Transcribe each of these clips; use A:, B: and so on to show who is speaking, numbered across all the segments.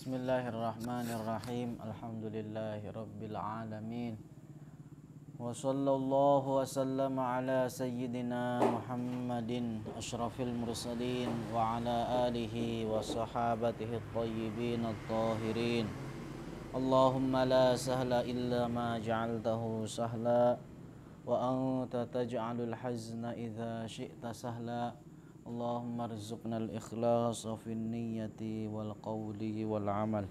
A: Bismillahirrahmanirrahim. Alhamdulillahirabbil alamin. Wa sallallahu wa sallama ala sayyidina Muhammadin asyrafil mursalin wa ala alihi wa sahabatihi at-tayyibin at-tahirin. Allahumma la sahla illa ma ja'altahu sahla wa anta taj'alul hazna idza syi'ta sahla. Allahumma rzuqna al-ikhlas fi niyyati wal qawli wal amal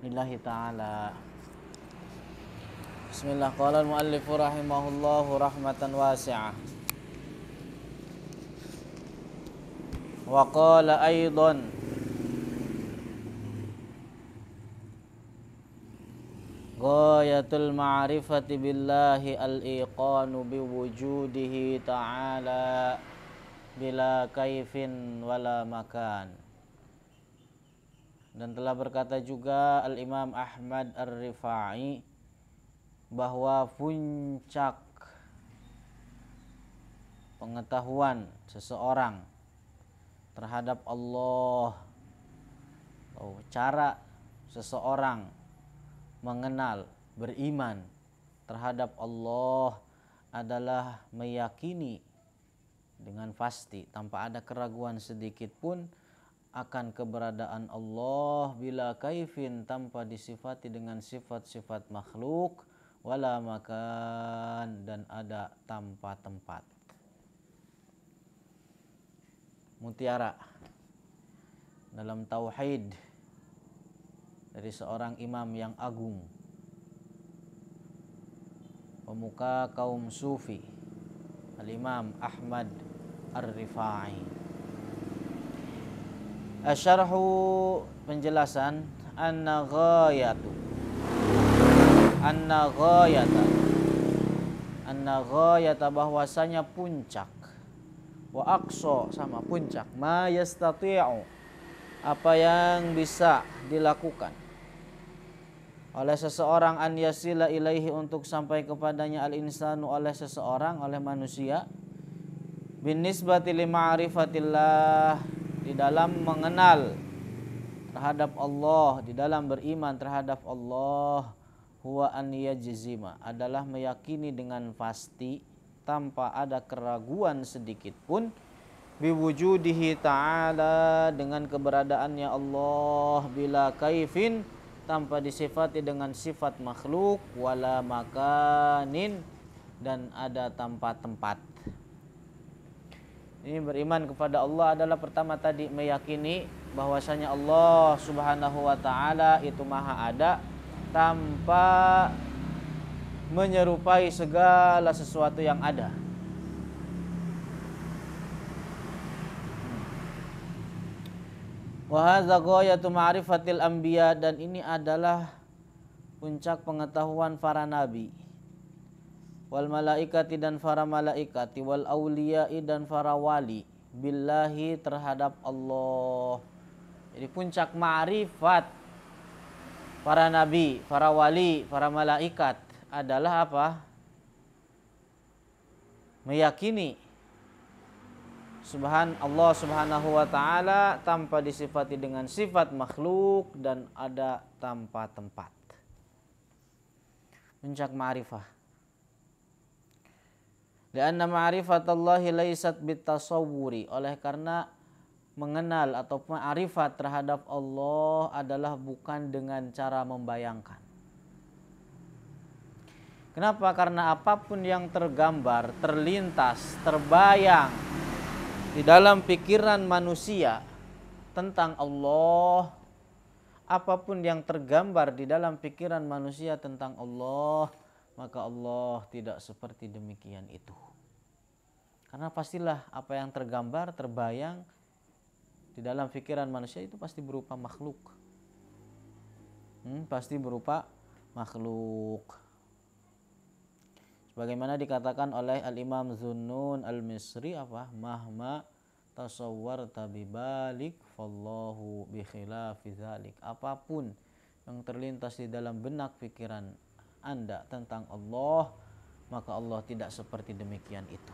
A: lillahi ta'ala. Bismillah. Qala al-muallif rahimahullahu rahmatan wasi'ah. Wa qala aidan ghayatul ma'rifati billahi al-iqanu biwujudihi ta'ala bila kaifin wala makan. Dan telah berkata juga Al-Imam Ahmad Ar-Rifai bahwa puncak pengetahuan seseorang terhadap Allah atau cara seseorang mengenal, beriman terhadap Allah adalah meyakini dengan pasti tanpa ada keraguan sedikit pun akan keberadaan Allah bila kaifin, tanpa disifati dengan sifat-sifat makhluk, wala makan, dan ada tanpa tempat. Mutiara dalam tauhid dari seorang imam yang agung, pemuka kaum sufi, Al-Imam Ahmad Ar-Rifai. Asyarhu, penjelasan, anna ghayata bahwasanya puncak, wa aqsa sama puncak, ma yastati'u apa yang bisa dilakukan oleh seseorang, an yasila ilaihi untuk sampai kepadanya, al-insanu oleh seseorang, oleh manusia, binisbati li ma'rifatillah, di dalam mengenal terhadap Allah, di dalam beriman terhadap Allah, huwa an yajzima adalah meyakini dengan pasti tanpa ada keraguan sedikit pun, biwujudihi ta'ala dengan keberadaannya Allah, bila kaifin tanpa disifati dengan sifat makhluk, wala makanin dan ada tanpa tempat. Ini beriman kepada Allah adalah pertama tadi meyakini bahwasanya Allah Subhanahu wa taala itu maha ada tanpa menyerupai segala sesuatu yang ada. Wa hadza ghayatu ma'rifatil anbiya, dan ini adalah puncak pengetahuan para nabi, wal malaikati dan para malaikati, wal auliyai dan para wali, billahi terhadap Allah. Jadi puncak ma'rifat para nabi, para wali, para malaikat adalah apa? Meyakini Allah Subhanahu wa ta'ala tanpa disifati dengan sifat makhluk dan ada tanpa tempat. Puncak ma'rifah. Lianna ma'rifatallahi laysat bitasawwuri, oleh karena mengenal atau ma'rifat terhadap Allah adalah bukan dengan cara membayangkan. Kenapa? Karena apapun yang tergambar, terlintas, terbayang di dalam pikiran manusia tentang Allah, apapun yang tergambar di dalam pikiran manusia tentang Allah, maka Allah tidak seperti demikian itu. Karena pastilah apa yang tergambar, terbayang di dalam pikiran manusia itu pasti berupa makhluk. Pasti berupa makhluk. Sebagaimana dikatakan oleh Al-Imam Zunnun Al-Misri, mahma tasawwarta bibalik fallahu bi khilafi dzalik. Apapun yang terlintas di dalam benak pikiran Anda tentang Allah, maka Allah tidak seperti demikian itu.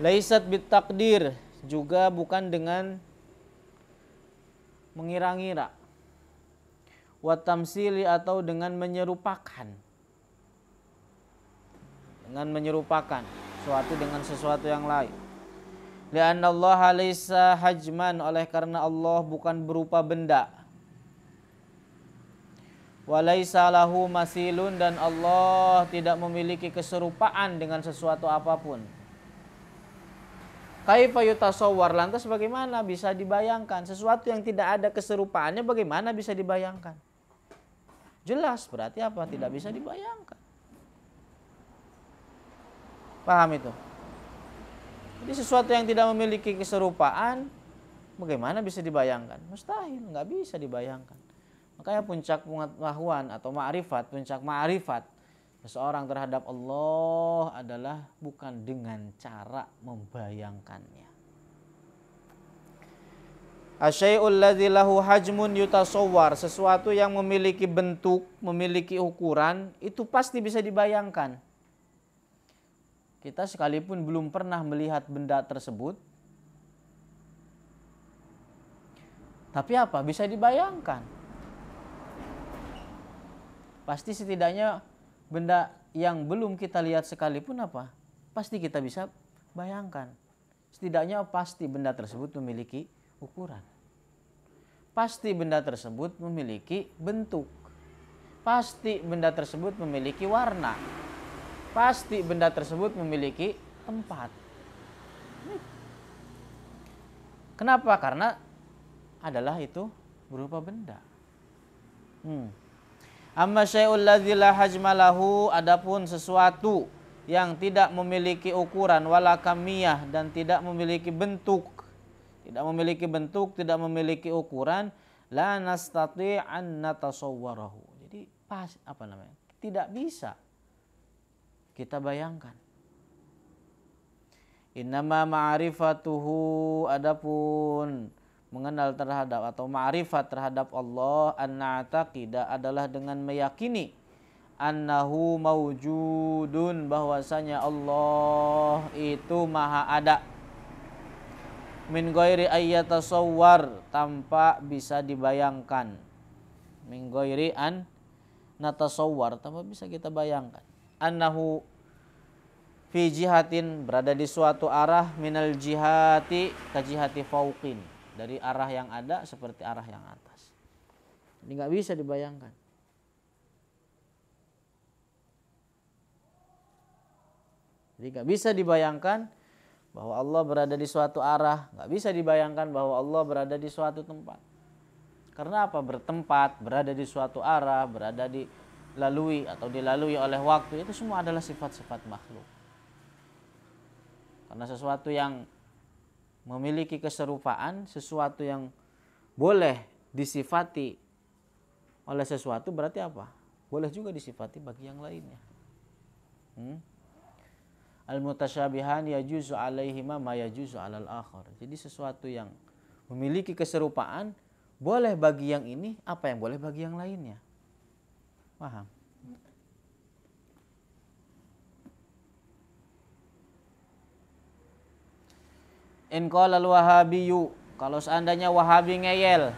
A: Laisat bitakdir, juga bukan dengan mengira-ngira, wa tamsili atau dengan menyerupakan. Dengan menyerupakan suatu dengan sesuatu yang lain. Li'anna Allah laisa hajman, oleh karena Allah bukan berupa benda. Wa laisa lahu masilun, dan Allah tidak memiliki keserupaan dengan sesuatu apapun. Kaifa yutasawwar, lantas bagaimana bisa dibayangkan? Sesuatu yang tidak ada keserupaannya bagaimana bisa dibayangkan? Jelas berarti apa? Tidak bisa dibayangkan. Paham itu? Jadi sesuatu yang tidak memiliki keserupaan bagaimana bisa dibayangkan? Mustahil, nggak bisa dibayangkan. Makanya puncak pengetahuan atau ma'rifat, puncak ma'rifat seseorang terhadap Allah adalah bukan dengan cara membayangkannya. Asyai'ul ladzi lahu hajmun yutasawwar, sesuatu yang memiliki bentuk, memiliki ukuran, itu pasti bisa dibayangkan. Kita sekalipun belum pernah melihat benda tersebut, tapi apa? Bisa dibayangkan. Pasti setidaknya benda yang belum kita lihat sekalipun apa? Pasti kita bisa bayangkan. Setidaknya pasti benda tersebut memiliki ukuran. Pasti benda tersebut memiliki bentuk. Pasti benda tersebut memiliki warna. Pasti benda tersebut memiliki tempat. Kenapa? Karena adalah itu berupa benda. Amma syai'ul ladzi la hajma lahu, adapun sesuatu yang tidak memiliki ukuran wala kamiyah, dan tidak memiliki bentuk, tidak memiliki ukuran, la nastati' an natasawwarahu. Jadi tidak bisa kita bayangkan. Innama ma'rifatuhu, adapun mengenal terhadap atau ma'rifat terhadap Allah, an-na'taqida adalah dengan meyakini annahu mawjudun, bahwasanya Allah itu maha ada, min ghairi ayyatasawwar, tanpa bisa dibayangkan, min ghairi an natasawwar, tanpa bisa kita bayangkan, annahu fi jihatin, berada di suatu arah, minal jihati ka jihati fauqin, dari arah yang ada seperti arah yang atas. Ini nggak bisa dibayangkan. Jadi nggak bisa dibayangkan bahwa Allah berada di suatu arah, nggak bisa dibayangkan bahwa Allah berada di suatu tempat. Karena apa? Bertempat, berada di suatu arah, berada dilalui atau dilalui oleh waktu, itu semua adalah sifat-sifat makhluk. Karena sesuatu yang memiliki keserupaan, sesuatu yang boleh disifati oleh sesuatu, berarti apa? Boleh juga disifati bagi yang lainnya. Al-mutasyabihan yajuzu alaihima ma yajuzu alal akhar. Jadi sesuatu yang memiliki keserupaan boleh bagi yang ini apa yang boleh bagi yang lainnya. Paham? In qala al-wahabiyyu, kalau seandainya Wahabi ngeyel,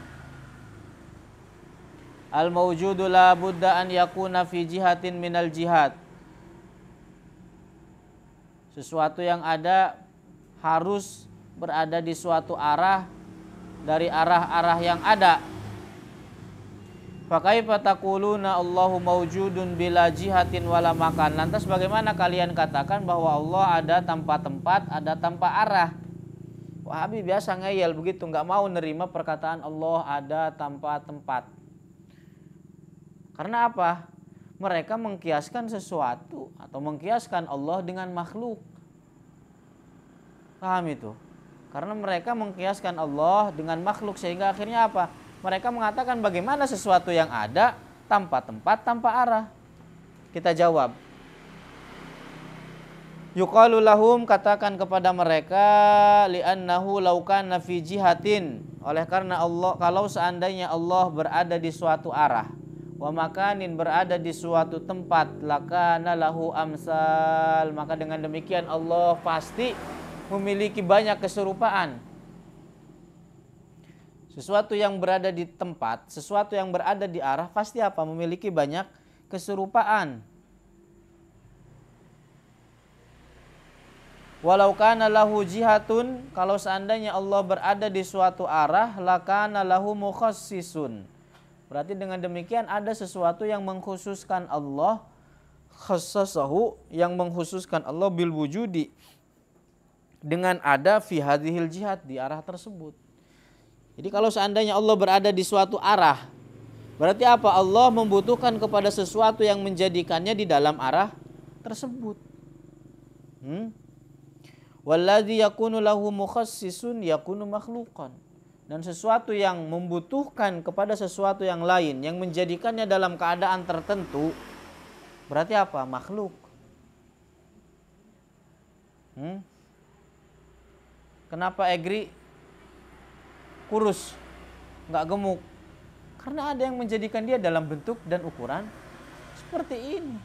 A: al-mawjudu la budda an yakuna fi jihatin minal jihad, sesuatu yang ada harus berada di suatu arah dari arah-arah yang ada. Fa kaifa taquluna Allahu mawjudun bila jihatin wala makan, lantas bagaimana kalian katakan bahwa Allah ada tanpa tempat, ada tanpa arah? Wahabi biasa ngeyel begitu, nggak mau nerima perkataan Allah ada tanpa tempat. Karena apa? Mereka mengkiaskan sesuatu atau mengkiaskan Allah dengan makhluk. Paham itu? Karena mereka mengkiaskan Allah dengan makhluk, sehingga akhirnya apa? Mereka mengatakan bagaimana sesuatu yang ada tanpa tempat, tanpa arah. Kita jawab. Yuqalu lahum, katakan kepada mereka, li'annahu law kana fi jihatin, oleh karena Allah, kalau seandainya Allah berada di suatu arah, wa makanin, berada di suatu tempat, lakana lahu amsal, maka dengan demikian Allah pasti memiliki banyak keserupaan. Sesuatu yang berada di tempat, sesuatu yang berada di arah pasti apa? Memiliki banyak keserupaan. Walau kana lahu jihatun, kalau seandainya Allah berada di suatu arah, lakana lahu mukhassisun. Berarti dengan demikian ada sesuatu yang mengkhususkan Allah, khassasahu, yang mengkhususkan Allah bil wujudi, dengan ada fi hadhil jihad, di arah tersebut. Jadi kalau seandainya Allah berada di suatu arah, berarti apa? Allah membutuhkan kepada sesuatu yang menjadikannya di dalam arah tersebut. Walladzi yakunu lahu mukhassisun yakunu makhluqan. Dan sesuatu yang membutuhkan kepada sesuatu yang lain, yang menjadikannya dalam keadaan tertentu, berarti apa? Makhluk. Kenapa Egri kurus, nggak gemuk? Karena ada yang menjadikan dia dalam bentuk dan ukuran seperti ini.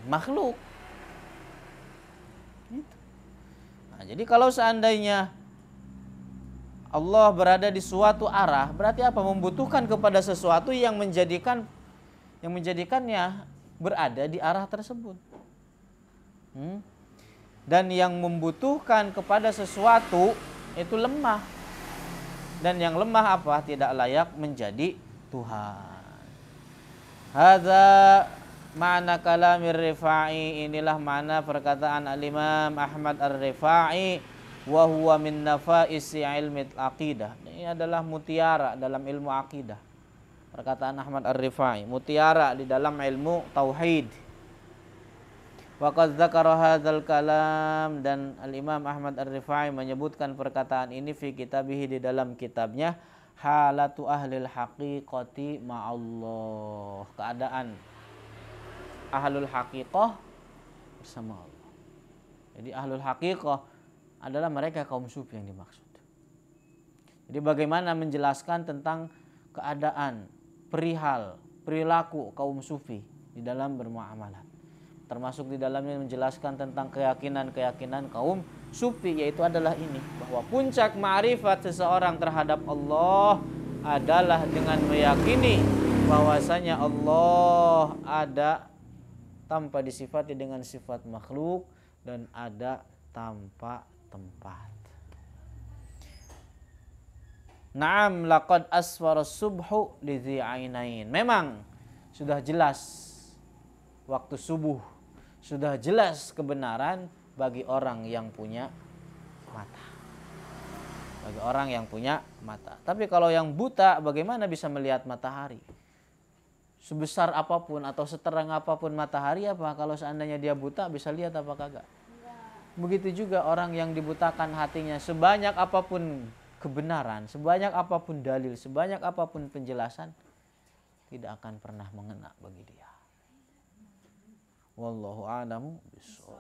A: Makhluk. Nah, jadi kalau seandainya Allah berada di suatu arah, berarti apa? Membutuhkan kepada sesuatu yang menjadikannya berada di arah tersebut. Dan yang membutuhkan kepada sesuatu itu lemah. Dan yang lemah apa? Tidak layak menjadi Tuhan. Hadza ma'na kalamir Rifa'i, inilah makna perkataan al-Imam Ahmad ar-Rifa'i, wa huwa min nafaisi ilmi al-aqidah. Ini adalah mutiara dalam ilmu akidah. Perkataan Ahmad ar-Rifa'i, mutiara di dalam ilmu tauhid. Wa qad dzakara hadzal kalam, dan al-Imam Ahmad ar-Rifa'i menyebutkan perkataan ini fi kitabihi, di dalam kitabnya Halatu Ahlil Haqiqati Ma'allah, keadaan ahlul haqiqah bersama Allah. Jadi ahlul haqiqah adalah mereka kaum sufi yang dimaksud. Jadi bagaimana menjelaskan tentang keadaan, perihal, perilaku kaum sufi di dalam bermuamalah. Termasuk di dalamnya menjelaskan tentang keyakinan-keyakinan kaum sufi, yaitu adalah ini, bahwa puncak ma'rifat seseorang terhadap Allah adalah dengan meyakini bahwasanya Allah ada tanpa disifati dengan sifat makhluk, dan ada tanpa tempat. Naam laqad asfara subhu lidzi ainain. Memang sudah jelas waktu subuh, sudah jelas kebenaran bagi orang yang punya mata. Bagi orang yang punya mata. Tapi kalau yang buta, bagaimana bisa melihat matahari? Sebesar apapun atau seterang apapun matahari, apa kalau seandainya dia buta bisa lihat apa kagak? Begitu juga orang yang dibutakan hatinya, sebanyak apapun kebenaran, sebanyak apapun dalil, sebanyak apapun penjelasan, tidak akan pernah mengena bagi dia. Wallahu a'lamu bishawab.